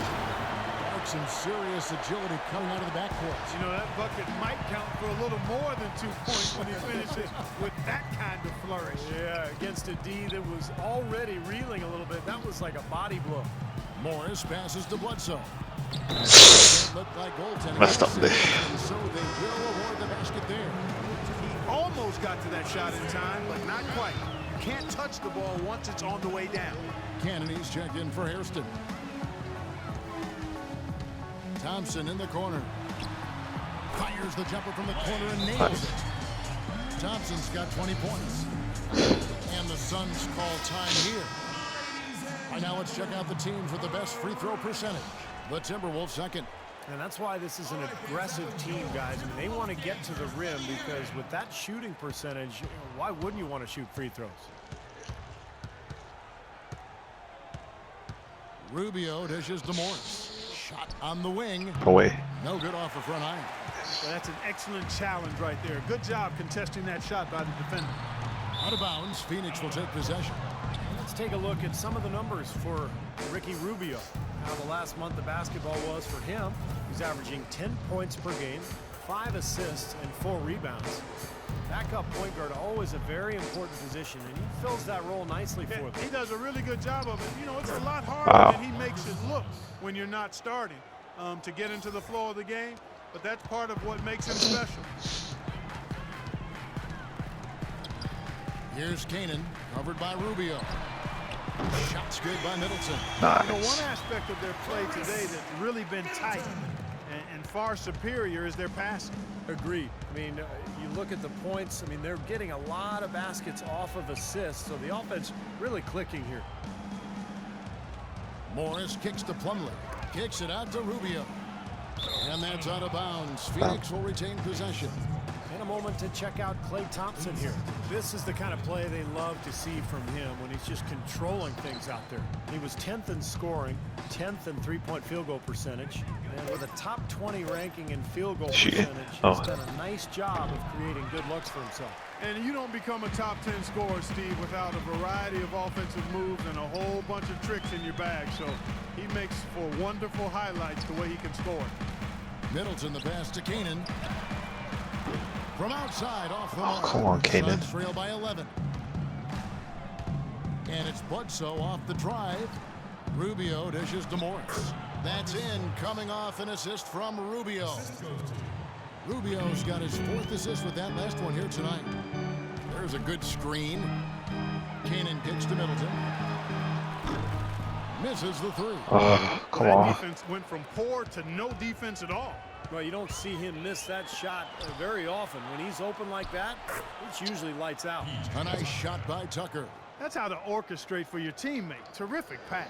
Some serious agility coming out of the backcourt. You know, that bucket might count for a little more than 2 points when he finishes with that kind of flourish. Yeah, against a D that was already reeling a little bit. That was like a body blow. Morris passes to Bledsoe. Looked like goaltending. Messed up there. So they will award the basket there. He almost got to that shot in time, but not quite. You can't touch the ball once it's on the way down. Kennedy's checked in for Hairston. Thompson in the corner. Fires the jumper from the corner and nails it. Thompson's got 20 points. And the Suns call time here. All right, now let's check out the teams with the best free throw percentage. The Timberwolves second. And that's why this is an aggressive team, guys. I mean, they want to get to the rim because with that shooting percentage, why wouldn't you want to shoot free throws? Rubio dishes to Morris. Shot on the wing. Away. No good off the front iron. Well, that's an excellent challenge right there. Good job contesting that shot by the defender. Out of bounds, Phoenix will take possession. Let's take a look at some of the numbers for Ricky Rubio. How the last month of basketball was for him. He's averaging 10 points per game, 5 assists, and 4 rebounds. Backup point guard, always a very important position, and he fills that role nicely for them. He does a really good job of it. You know, it's a lot harder than he makes it look when you're not starting to get into the flow of the game, but that's part of what makes him special. Here's Kanan, covered by Rubio. Shots good by Middleton. Nice. You know, one aspect of their play today that's really been tight and far superior is their passing. Agreed. I mean, you look at the points. I mean, they're getting a lot of baskets off of assists, so the offense really clicking here. Morris kicks to Plumlee. Kicks it out to Rubio. And that's out of bounds. Phoenix will retain possession. In a moment to check out Klay Thompson here. This is the kind of play they love to see from him when he's just controlling things out there. He was 10th in scoring, 10th in three-point field goal percentage, and with a top 20 ranking in field goal percentage, he's done a nice job of creating good looks for himself. And you don't become a top 10 scorer, Steve, without a variety of offensive moves and a whole bunch of tricks in your bag. So he makes for wonderful highlights the way he can score. Middleton, the pass to Kanan. From outside, off the mark. Come on, Kanan. Suns trail by 11. And it's Bledsoe off the drive. Rubio dishes to Morris. That's in, coming off an assist from Rubio. Rubio's got his 4th assist with that last one here tonight. There's a good screen. Kanan kicks to Middleton. Misses the 3. Come That on. defense went from poor to no defense at all. Well, you don't see him miss that shot very often. When he's open like that, it's usually lights out. A nice shot by Tucker. That's how to orchestrate for your teammate. Terrific pass.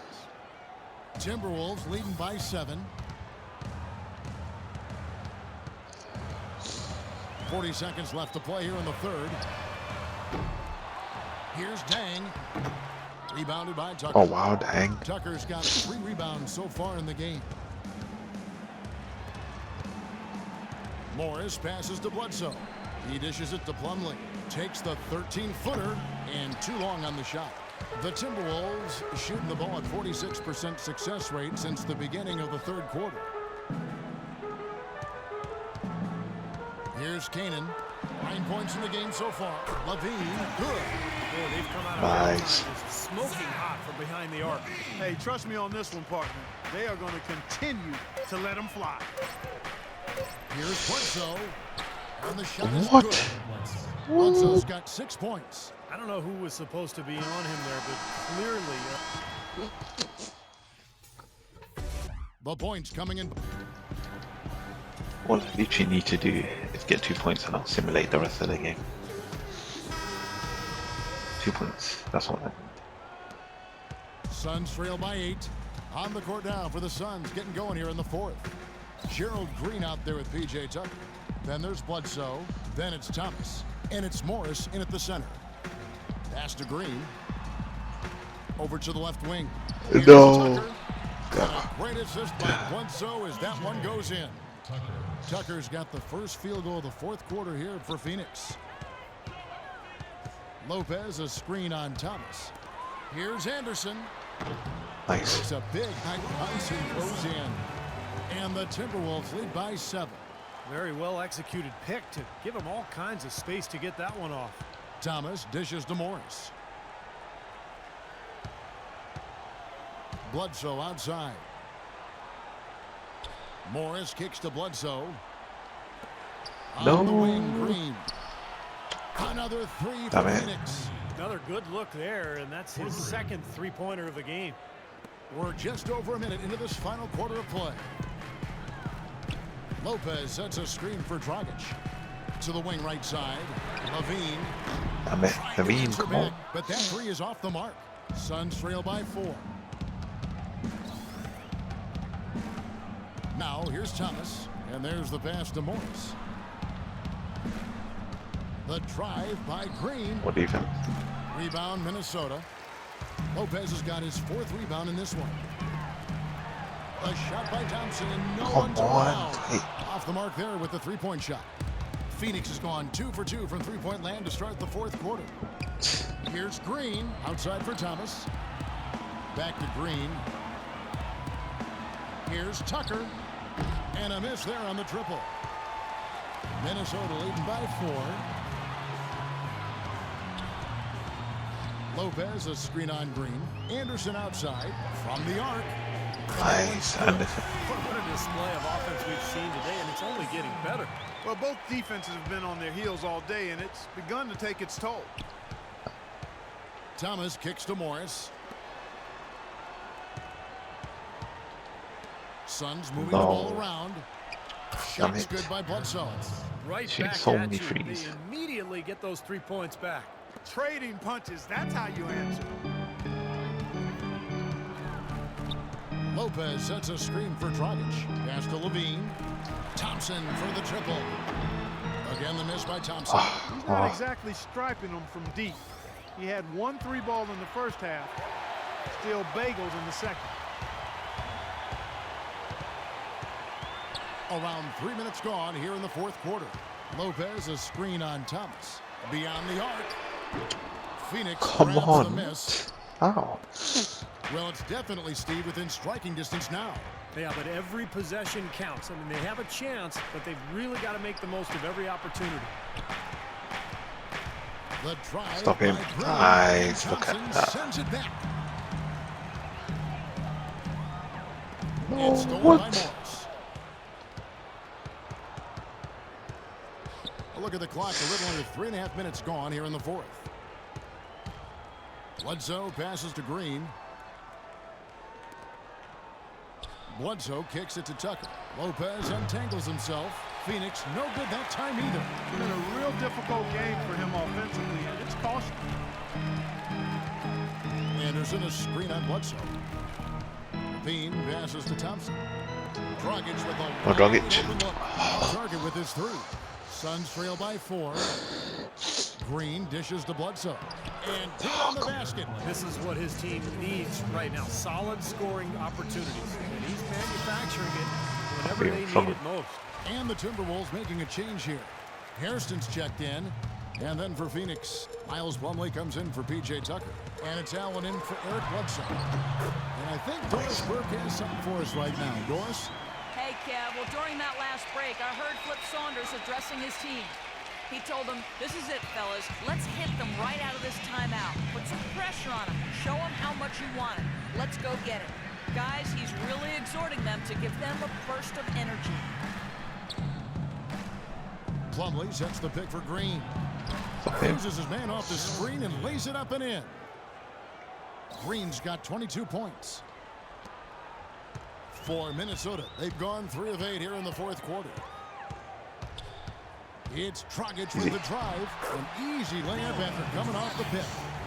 Timberwolves leading by 7. 40 seconds left to play here in the 3rd. Here's Dang. Rebounded by Tucker. Oh, wow, dang. Tucker's got 3 rebounds so far in the game. Morris passes to Bledsoe. He dishes it to Plumlee. Takes the 13-footer and too long on the shot. The Timberwolves shooting the ball at 46% success rate since the beginning of the 3rd quarter. Here's Kanan. 9 points in the game so far. Levine, good. Boy, they've come out of Nice. smoking hot from behind the arc. Hey, trust me on this one, partner. They are going to continue to let them fly. Here's Bledsoe. And the shot is What? good. Bledsoe's got 6 points. I don't know who was supposed to be on him there, but clearly... The points coming in. All I literally need to do is get 2 points and I'll simulate the rest of the game. 2 points. That's all I need. Suns trail by 8. On the court now for the Suns, getting going here in the 4th. Gerald Green out there with P.J. Tucker. Then there's Bledsoe. Then it's Thomas. And it's Morris in at the center. Pass to Green. Over to the left wing. Here's No. Tucker. A great assist by Bledsoe as that one goes in. Tucker's got the first field goal of the fourth quarter here for Phoenix. Lopez, a screen on Thomas. Here's Anderson. Nice. It's a big high punch and goes in. And the Timberwolves lead by 7. Very well executed pick to give him all kinds of space to get that one off. Thomas dishes to Morris. Bledsoe outside. Morris kicks to Bledsoe. No. On the wing, Green. Another three for Phoenix. Another good look there, and that's his second three-pointer of the game. We're just over a minute into this final quarter of play. Lopez sets a screen for Dragic. To the wing right side. Levine. Levine, come on. But that three is off the mark. Suns trail by 4. Now here's Thomas. And there's the pass to Morris. The drive by Green. What defense? Rebound Minnesota. Lopez has got his 4th rebound in this one. A shot by Thompson and no one's around. Off the mark there with the 3-point shot. Phoenix has gone 2 for 2 from 3-point land to start the fourth quarter. Here's Green outside for Thomas. Back to Green. Here's Tucker. And a miss there on the triple. Minnesota leading by 4. Lopez, a screen on Green. Anderson outside from the arc. Nice, Anderson. What a display of offense we've seen today, and it's only getting better. Well, both defenses have been on their heels all day, and it's begun to take its toll. Thomas kicks to Morris. Suns moving the ball around. Shots good by Bledsoe. Right Shooting back so at many you. threes. They immediately get those 3 points back. Trading punches, that's how you answer. Lopez sets a screen for Dragic. Pass to Levine. Thompson for the triple. Again, the miss by Thompson. He's not exactly striping them from deep. He had 1 3-ball in the first half. Still bagels in the second. Around 3 minutes gone here in the fourth quarter. Lopez, a screen on Thomas. Beyond the arc. Phoenix Come grabs on. the miss. Ow. Well, it's definitely, Steve, within striking distance now. Yeah, but every possession counts. I mean, they have a chance, but they've really got to make the most of every opportunity. The drive. Stop him. Nice. Look at that. Sends it back. No, It's stolen by what? Morris. A look at the clock. A little under 3.5 minutes gone here in the fourth. Bledsoe passes to Green. Bledsoe kicks it to Tucker. Lopez untangles himself. Phoenix no good that time either. It's been a real difficult game for him offensively, and it's costing. Anderson, a screen on Bledsoe. Levine passes to Thompson. Dragic with a Dragic. open look. Target with his 3. Suns trail by 4. Green dishes to Bledsoe. And put on the basket. This is what his team needs right now. Solid scoring opportunities. And he's manufacturing it whenever they need it most. And the Timberwolves making a change here. Hairston's checked in. And then for Phoenix, Miles Plumlee comes in for P.J. Tucker. And it's Allen in for Eric Bledsoe. And I think Doris Burke has something for us right now. Doris? Hey, Kev. Well, during that last break, I heard Flip Saunders addressing his team. He told them, this is it, fellas. Let's hit them right out of this timeout. Put some pressure on them. Show them how much you want it. Let's go get it. Guys, he's really exhorting them to give them a burst of energy. Plumlee sets the pick for Green. Loses his man off the screen and lays it up and in. Green's got 22 points. For Minnesota, they've gone 3 of 8 here in the fourth quarter. It's Dragic with the drive. An easy layup after coming off the pick.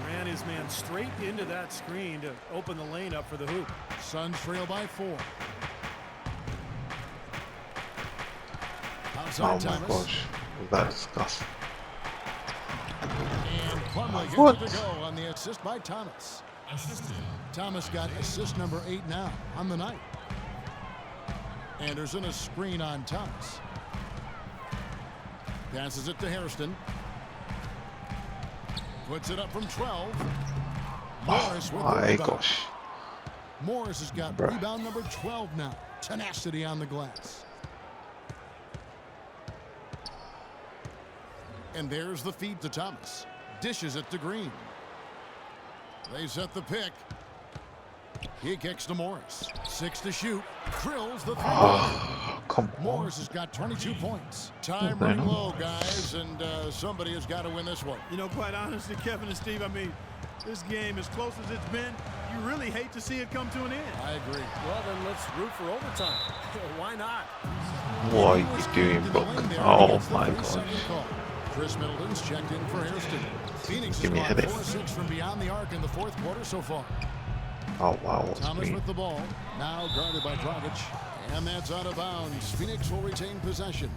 Ran his man straight into that screen to open the lane up for the hoop. Suns trail by 4. Outside Oh my Thomas. gosh. That's disgusting. And Plumlee What? gets it to go on the assist by Thomas. Thomas got assist number 8 now on the night. Anderson a screen on Thomas. Passes it to Hairston. Puts it up from 12. Morris with the My rebound. gosh. Morris has got Bruh. rebound number 12 now. Tenacity on the glass. And there's the feed to Thomas. Dishes it to Green. They set the pick. He kicks to Morris. 6 to shoot. Drills the three. Oh, come on. Morris has got 22 points. Time running low, guys, and somebody has got to win this one. You know, quite honestly, Kevin and Steve, I mean, this game, as close as it's been, you really hate to see it come to an end. I agree. Well, then let's root for overtime. Why not? What are you doing, Brook? Oh my gosh. Chris Middleton's checked in for Hairston. Phoenix has Give me a gone headache. 4-6 from beyond the arc in the fourth quarter so far. Oh wow, what's Thomas green? with the ball. Now guarded by Dragic. And that's out of bounds. Phoenix will retain possession.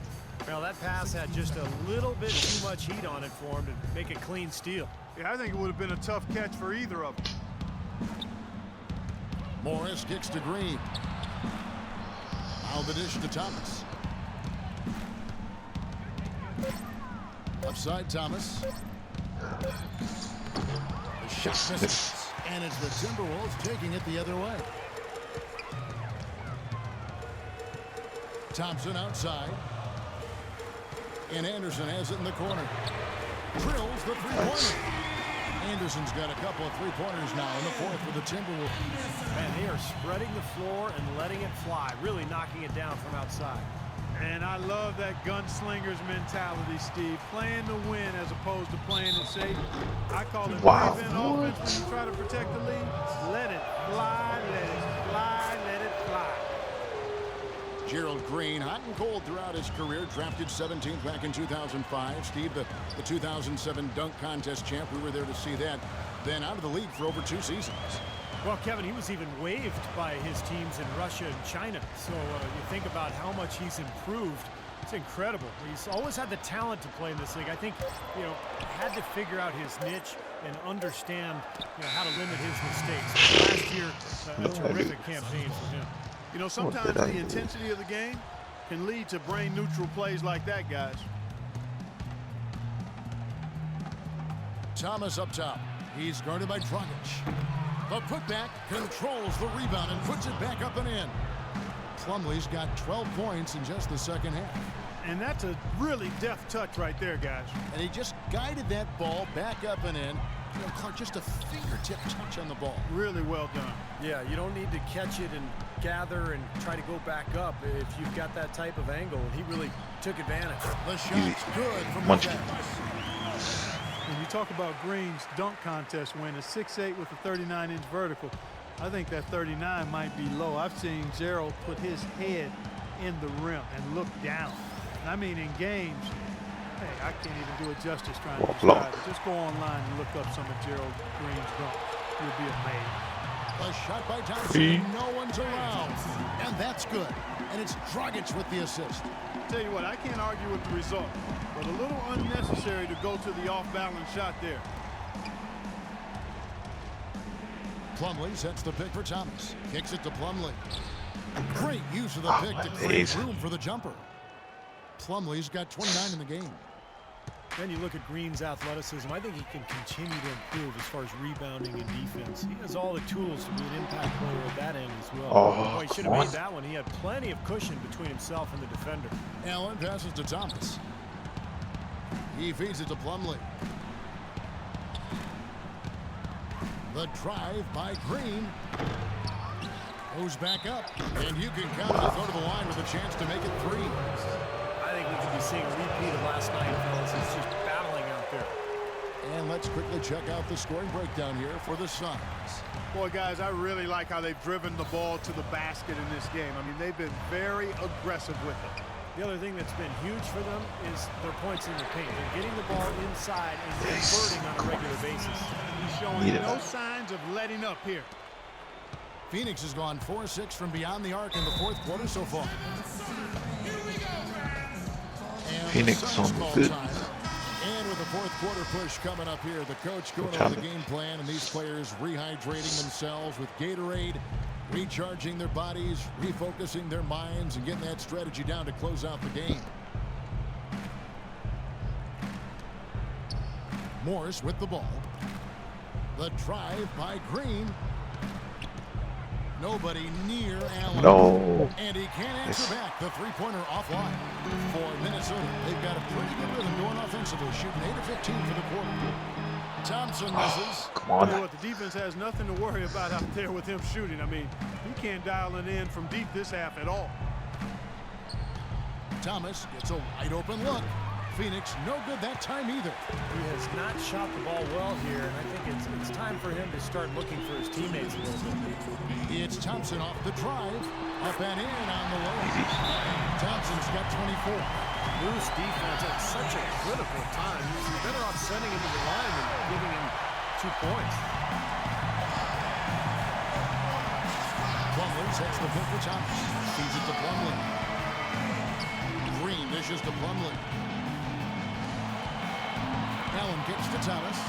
Well, that pass had just a little bit too much heat on it for him to make a clean steal. Yeah, I think it would have been a tough catch for either of them. Morris kicks to Green. Now the dish to Thomas. Upside Thomas. The shot misses. And it's the Timberwolves taking it the other way. Thompson outside. And Anderson has it in the corner. Drills the three-pointer. Anderson's got a couple of three-pointers now in the fourth for the Timberwolves. Man, they are spreading the floor and letting it fly, really knocking it down from outside. And I love that gunslinger's mentality, Steve. Playing to win as opposed to playing it safe. I call it prevent offense when you try to protect the lead. Let it fly, let it fly, let it fly. Gerald Green, hot and cold throughout his career, drafted 17th back in 2005. Steve, the 2007 dunk contest champ, we were there to see that. Then out of the league for over 2 seasons. Well, Kevin, he was even waived by his teams in Russia and China. So you think about how much he's improved. It's incredible. He's always had the talent to play in this league. I think, had to figure out his niche and understand, how to limit his mistakes. Last year, a terrific campaign for him. You know, sometimes the intensity of the game can lead to brain-neutral plays like that, guys. Thomas up top. He's guarded by Dragic. The putback controls the rebound and puts it back up and in. Plumlee's got 12 points in just the second half. And that's a really deft touch right there, guys. And he just guided that ball back up and in. Clark, just a fingertip touch on the ball. Really well done. Yeah, you don't need to catch it and gather and try to go back up if you've got that type of angle. And he really took advantage. The shot's good from Munch. When you talk about Green's dunk contest win, a 6'8" with a 39-inch vertical, I think that 39 might be low. I've seen Gerald put his head in the rim and look down. And I mean, in games, hey, I can't even do it justice trying to describe it. Just go online and look up some of Gerald Green's dunks. You'll be amazed. A shot by Thompson. No one's around. And that's good. And it's Dragic with the assist. Tell you what, I can't argue with the result, but a little unnecessary to go to the off-balance shot there. Plumlee sets the pick for Thomas. Kicks it to Plumlee. Great use of the pick to create room for the jumper. Plumlee's got 29 in the game. Then you look at Green's athleticism. I think he can continue to improve as far as rebounding and defense. He has all the tools to be an impact player at that end as well. Oh, he should have made that one. He had plenty of cushion between himself and the defender. Allen passes to Thomas. He feeds it to Plumlee. The drive by Green. Goes back up. And you can count it to go to the line with a chance to make it 3. I think we could be seeing a repeat of last night, fellas. He's just battling out there. And let's quickly check out the scoring breakdown here for the Suns. Boy, guys, I really like how they've driven the ball to the basket in this game. I mean, they've been very aggressive with it. The other thing that's been huge for them is their points in the paint. They're getting the ball inside and converting on a regular basis. He's showing no signs of letting up here. Phoenix has gone 4-6 from beyond the arc in the fourth quarter so far. And Phoenix on good. And with the fourth quarter push coming up here, the coach going over the game plan, and these players rehydrating themselves with Gatorade, recharging their bodies, refocusing their minds, and getting that strategy down to close out the game. Morris with the ball. The drive by Green. Nobody near Allen. No. And he can't answer back. The three-pointer offline for Minnesota. They've got a pretty good rhythm going offensively, shooting 8 of 15 for the quarter. Thompson misses. Come on. You know what, the defense has nothing to worry about out there with him shooting. I mean, he can't dial it in from deep this half at all. Thomas gets a wide open look. Phoenix no good that time either. He has not shot the ball well here, and I think it's time for him to start looking for his teammates a little bit. It's Thompson off the drive, up and in on the low. Thompson's got 24. Loose defense at such a critical time. You're better off sending him to the line than giving him 2 points. Plumlee sets the pick for Thomas. Feeds it to Plumlee. Green dishes to Plumlee. Allen gets to Thomas.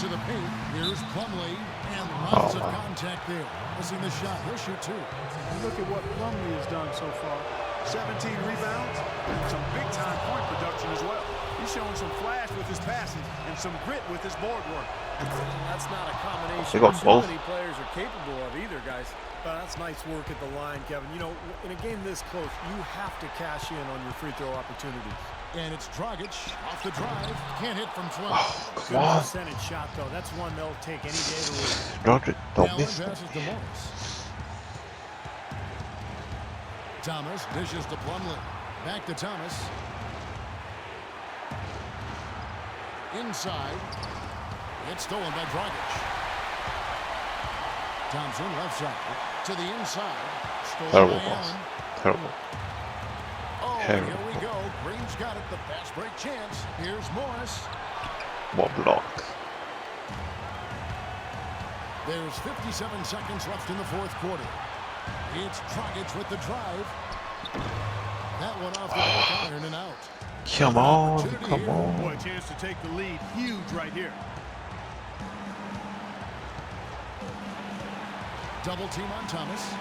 To the paint. Here's Plumlee. And lots of contact there. Missing the shot. He'll shoot 2. And look at what Plumlee has done so far. 17 rebounds and some big-time point production as well. He's showing some flash with his passing and some grit with his board work. That's not a combination They got so both. many players are capable of either, guys. That's nice work at the line, Kevin. You know, in a game this close, you have to cash in on your free throw opportunities. And it's Dragic off the drive. Can't hit from 12. Come on. Good percentage shot, though. That's one they'll take any day of the week. Roderick, don't Allen miss. passes to Morris. Thomas dishes to Plumlee. Back to Thomas. Inside. It's stolen by Dragic. Thompson left side to the inside. Stolen Terrible by pass. Allen. Terrible. Oh, and Terrible. here we go. Green's got it. The fast break chance. Here's Morris. What block? There's 57 seconds left in the fourth quarter. It's Dragic with the drive. That one off the back iron and out. Come on, come Boy, on. a chance to take the lead. Huge right here. Double team on Thomas.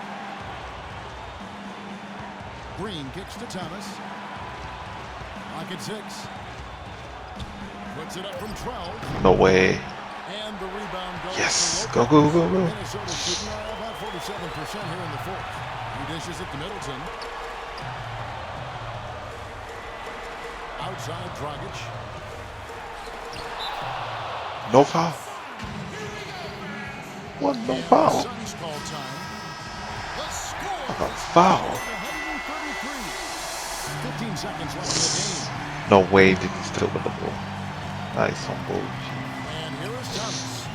Green kicks to Thomas. Lock at 6. Puts it up from 12. No way. And the rebound goes Yes. to Go, go, go, go. Minnesota shooting about 47% here in the fourth. He dishes it to Middleton. Outside Dragic. No foul. What? No foul? Suns call time. The score. A foul. 133. 15 seconds left in the game. No way did he still with the ball. Nice on bullshit. And here is Thomas.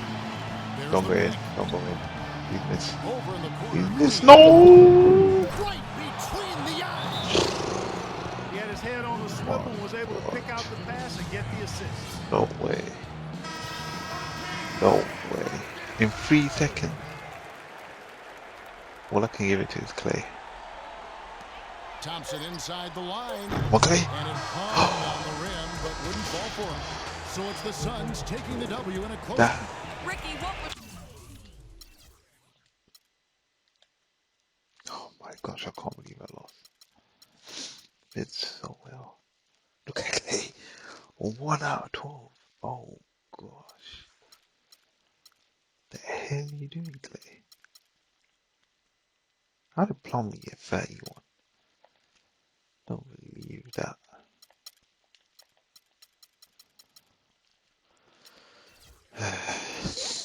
There's Don't the go in. pick. Don't go in. He missed. Over in the He corner. missed. No! Right between the eyes. He had his head on the swivel and was able to pick out the pass and get the assist. No way. No way. In 3 seconds. All I can give it to is Clay. Thompson inside the line. Okay. And it hung on the rim, but wouldn't fall for him. So it's the Suns taking the W in a close. That. Ricky, what was... Oh my gosh, I can't believe I lost. It's so well. Look at Clay. 1 out of 12. Oh gosh. The hell are you doing, Clay? How did Plumlee get 31?